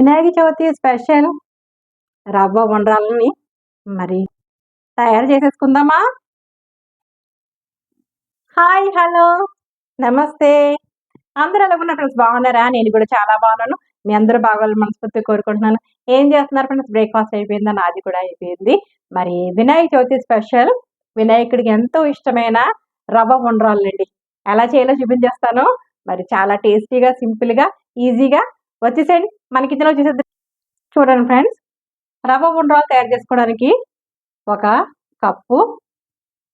Vinayaka Chavithi special రవ్వ ఉండ్రాలని మరి తయారు చేసేసుకుందామా. హాయ్, హలో, నమస్తే. అందరూ ఎలా ఉన్నారు ఫ్రెండ్స్? బాగున్నారా? నేను కూడా చాలా బాగున్నాను. మీ అందరూ బాగోవాలని మనస్ఫూర్తిగా కోరుకుంటున్నాను. ఏం చేస్తున్నారు ఫ్రెండ్స్? బ్రేక్ఫాస్ట్ అయిపోయిందా? నాది కూడా అయిపోయింది. మరి వినాయక చవితి స్పెషల్ వినాయకుడికి ఎంతో ఇష్టమైన రవ్వ ఉండ్రాలండి. ఎలా చేయాలో చూపించేస్తాను. మరి చాలా టేస్టీగా, సింపుల్గా, ఈజీగా వచ్చేసేయండి. మనకి ఇందులో చూసేది చూడండి ఫ్రెండ్స్. రవ్వ ఉండ్రాలు తయారు చేసుకోవడానికి ఒక కప్పు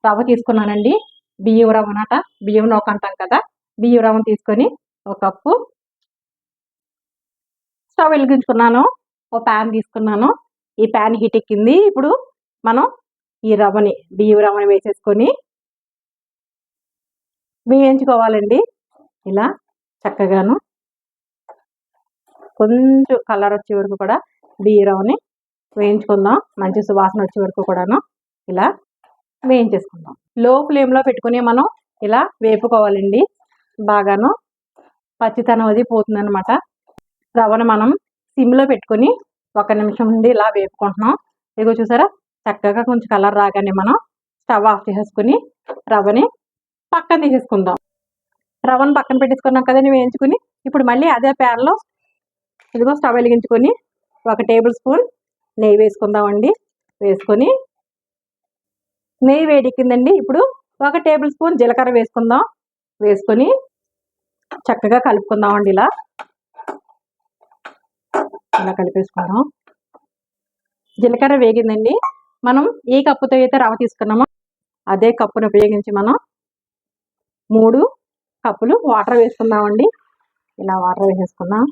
రవ్వ తీసుకున్నానండి. బియ్యం రవ్వ అన్నమాట. బియ్యం నూక అంటాం కదా, బియ్యం రవ్వను తీసుకొని ఒక కప్పు స్టవ్ వెలిగించుకున్నాను. ఒక ప్యాన్ తీసుకున్నాను. ఈ ప్యాన్ హీట్ ఎక్కింది. ఇప్పుడు మనం ఈ రవ్వని, బియ్యం రవ్వని వేసేసుకొని వేయించుకోవాలండి. ఇలా చక్కగాను కొంచెం కలర్ వచ్చే వరకు కూడా బియ్యం రవ్వని వేయించుకుందాం. మంచి సువాసన వచ్చే వరకు కూడాను ఇలా వేయించేసుకుందాం. లో ఫ్లేమ్లో పెట్టుకుని మనం ఇలా వేపుకోవాలండి. బాగాను పచ్చితనం అది పోతుంది అనమాట. రవ్వను మనం సిమ్లో పెట్టుకొని 1 నిమిషం నుండి ఇలా వేపుకుంటున్నాం. ఇదిగో చూసారా, చక్కగా కొంచెం కలర్ రాగానే మనం స్టవ్ ఆఫ్ చేసేసుకుని రవ్వని పక్కన తీసేసుకుందాం. రవ్వను పక్కన పెట్టేసుకున్నాం కదండి వేయించుకుని. ఇప్పుడు మళ్ళీ అదే ప్యాన్లో ఇదిగో స్టవ్ వెలిగించుకొని 1 టేబుల్ స్పూన్ నెయ్యి వేసుకుందామండి. వేసుకొని నెయ్యి వేడెక్కిందండి. ఇప్పుడు 1 టేబుల్ స్పూన్ జీలకర్ర వేసుకుందాం. వేసుకొని చక్కగా కలుపుకుందామండి. ఇలా కలిపేసుకుందాం. జీలకర్ర వేగిందండి. మనం ఏ కప్పుతో అయితే రవ్వ తీసుకున్నామో అదే కప్పును ఉపయోగించి మనం 3 కప్పులు వాటర్ వేసుకుందామండి. ఇలా వాటర్ వేసేసుకుందాం.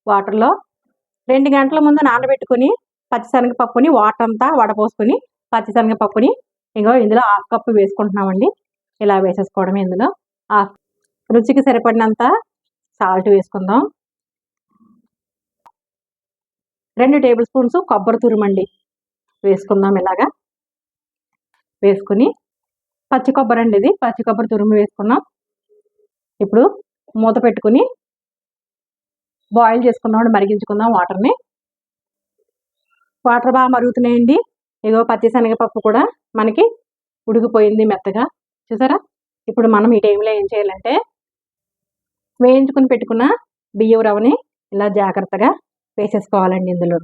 వాటర్లో 2 గంటల ముందు నానబెట్టుకుని పచ్చిశనగపప్పుని వాటర్ అంతా వడపోసుకొని పచ్చిశనగపప్పుని ఇందులో 1/2 కప్పు వేసుకుంటున్నామండి. ఇలా వేసేసుకోవడమే. ఇందులో రుచికి సరిపడినంత సాల్ట్ వేసుకుందాం. 2 టేబుల్ స్పూన్స్ కొబ్బరి తురుమండి వేసుకుందాం. ఇలాగా వేసుకుని పచ్చి కొబ్బరి అండి, ఇది పచ్చి కొబ్బరి తురుము వేసుకున్నాం. ఇప్పుడు మూత పెట్టుకుని బాయిల్ చేసుకుందాం, మరిగించుకుందాం వాటర్ని. వాటర్ బాగా మరుగుతున్నాయండి. పచ్చిశనగపప్పు కూడా మనకి ఉడికిపోయింది మెత్తగా, చూసారా. ఇప్పుడు మనం ఈ టైంలో ఏం చేయాలంటే వేయించుకుని పెట్టుకున్న బియ్యం రవ్వని ఇలా జాగ్రత్తగా వేసేసుకోవాలండి. ఇందులో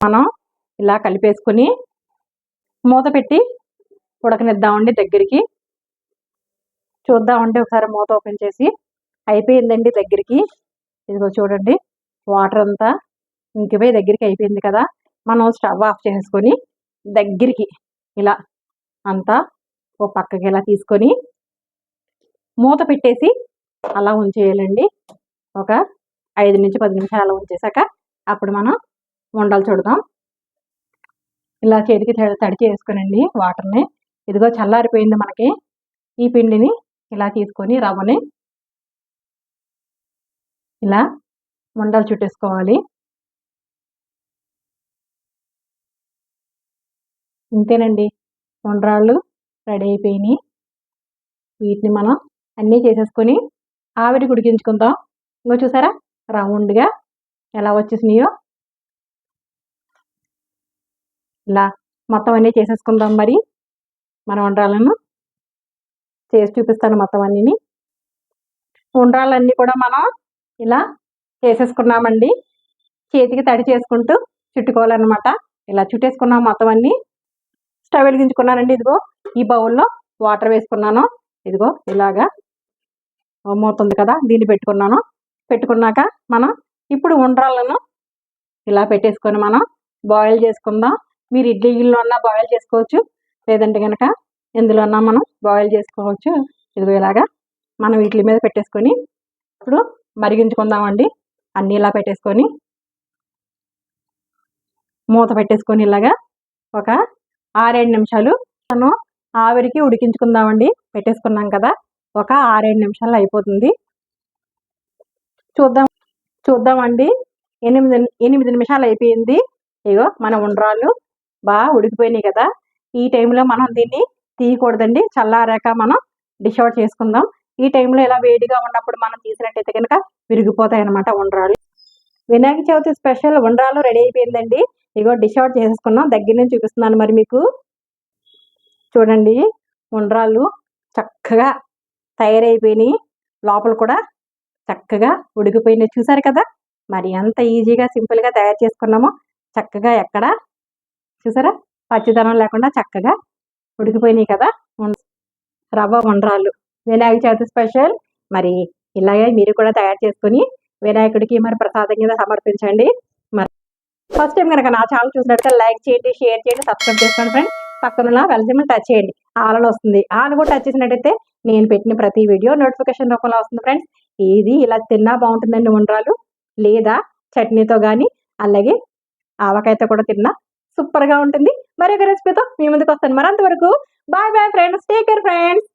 మనం ఇలా కలిపేసుకుని మూత పెట్టి ఉడకనిద్దామండి. దగ్గరికి చూద్దామండి. ఒకసారి మూత ఓపెన్ చేసి అయిపోయిందండి దగ్గరికి. ఇదిగో చూడండి, వాటర్ అంతా ఇంకిపోయి దగ్గరికి అయిపోయింది కదా. మనం స్టవ్ ఆఫ్ చేసుకొని దగ్గరికి ఇలా అంతా ఓ పక్కకి ఇలా తీసుకొని మూత పెట్టేసి అలా ఉంచేయాలండి. ఒక 5 నుంచి 10 నిమిషాలు అలా ఉంచేసాక అప్పుడు మనం ఉండలు చూడదాం. ఇలా చేతికి తడి చేసుకునండి వాటర్ని. ఇదిగో చల్లారిపోయింది మనకి. ఈ పిండిని ఇలా తీసుకొని రవ్వని ఇలా ఉండలు చుట్టేసుకోవాలి. ఇంతేనండి, ఉండ్రాళ్ళు రెడీ అయిపోయినాయి. వీటిని మనం అన్నీ చేసేసుకొని ఆవిరి ఉడికించుకుందాం. చూసారా రౌండ్గా ఎలా వచ్చేసినాయో. ఇలా మొత్తం అన్నీ చేసేసుకుందాం. మరి మన ఉండ్రాలను చేసి చూపిస్తాను మొత్తం అన్నీ. ఉండ్రాలన్నీ కూడా మనం ఇలా చేసేసుకున్నామండి. చేతికి తడి చేసుకుంటూ చుట్టుకోవాలన్నమాట. ఇలా చుట్టేసుకున్నాం మొత్తం అన్నీ. స్టవ్ వెలిగించుకున్నానండి. ఇదిగో ఈ బౌల్లో వాటర్ వేసుకున్నాను. ఇదిగో ఇలాగా మూతుంది కదా, దీన్ని పెట్టుకున్నాను. పెట్టుకున్నాక మనం ఇప్పుడు ఉండ్రాలను ఇలా పెట్టేసుకొని మనం బాయిల్ చేసుకుందాం. మీరు ఇడ్లీలో అన్నా బాయిల్ చేసుకోవచ్చు, లేదంటే కనుక ఎందులో అన్నా మనం బాయిల్ చేసుకోవచ్చు. ఇదిగో ఇలాగా మనం వీటి మీద పెట్టేసుకొని ఇప్పుడు మరిగించుకుందామండి. అన్నీ ఇలా పెట్టేసుకొని మూత పెట్టేసుకొని ఇలాగా ఒక 6-7 నిమిషాలు మనం ఆవిరికి ఉడికించుకుందామండి. పెట్టేసుకున్నాం కదా, ఒక 6-7 నిమిషాలు అయిపోతుంది. చూద్దామండి. 8 నిమిషాలు అయిపోయింది. ఇగో మన ఉండ్రాళ్ళు బాగా ఉడికిపోయినాయి కదా. ఈ టైంలో మనం దీన్ని తీయకూడదండి. చల్లారాక మనం డిష్ అవుట్ చేసుకుందాం. ఈ టైంలో ఇలా వేడిగా ఉన్నప్పుడు మనం తీసినట్టయితే కనుక విరిగిపోతాయి అనమాట ఉండ్రాలు. వినాయక చవితి స్పెషల్ ఉండ్రాలు రెడీ అయిపోయిందండి. ఇగో డిష్ అవుట్ చేసేసుకున్నాం. దగ్గర నుంచి చూపిస్తున్నాను మరి మీకు. చూడండి, ఉండ్రాళ్ళు చక్కగా తయారైపోయినాయి. లోపల కూడా చక్కగా ఉడికిపోయినాయి. చూసారు కదా మరి ఎంత ఈజీగా సింపుల్గా తయారు చేసుకున్నామో. చక్కగా ఎక్కడ చూసారా, పచ్చిదనం లేకుండా చక్కగా ఉడికిపోయినాయి కదా రవ్వ ఉండ్రాళ్ళు. వినాయక చవితి స్పెషల్. మరి ఇలాగే మీరు కూడా తయారు చేసుకుని వినాయకుడికి మరి ప్రసాదం కింద సమర్పించండి. మరి ఫస్ట్ టైం కనుక నా ఛానల్ చూసినట్లయితే లైక్ చేయండి, షేర్ చేయండి, సబ్స్క్రైబ్ చేసుకోండి ఫ్రెండ్స్. పక్కన బెల్ సింబల్ టచ్ చేయండి. ఆల్ వస్తుంది. ఆల్ కూడా టచ్ చేసినట్టయితే నేను పెట్టిన ప్రతి వీడియో నోటిఫికేషన్ రూపంలో వస్తుంది ఫ్రెండ్స్. ఇది ఇలా తిన్నా బాగుంటుందండి ఉండ్రాలు, లేదా చట్నీతో కానీ అలాగే ఆవకాయతో కూడా తిన్నా సూపర్గా ఉంటుంది. మరొక రెసిపీతో మీ ముందుకు వస్తాను. మరి అంతవరకు bye bye friends. Take care friends.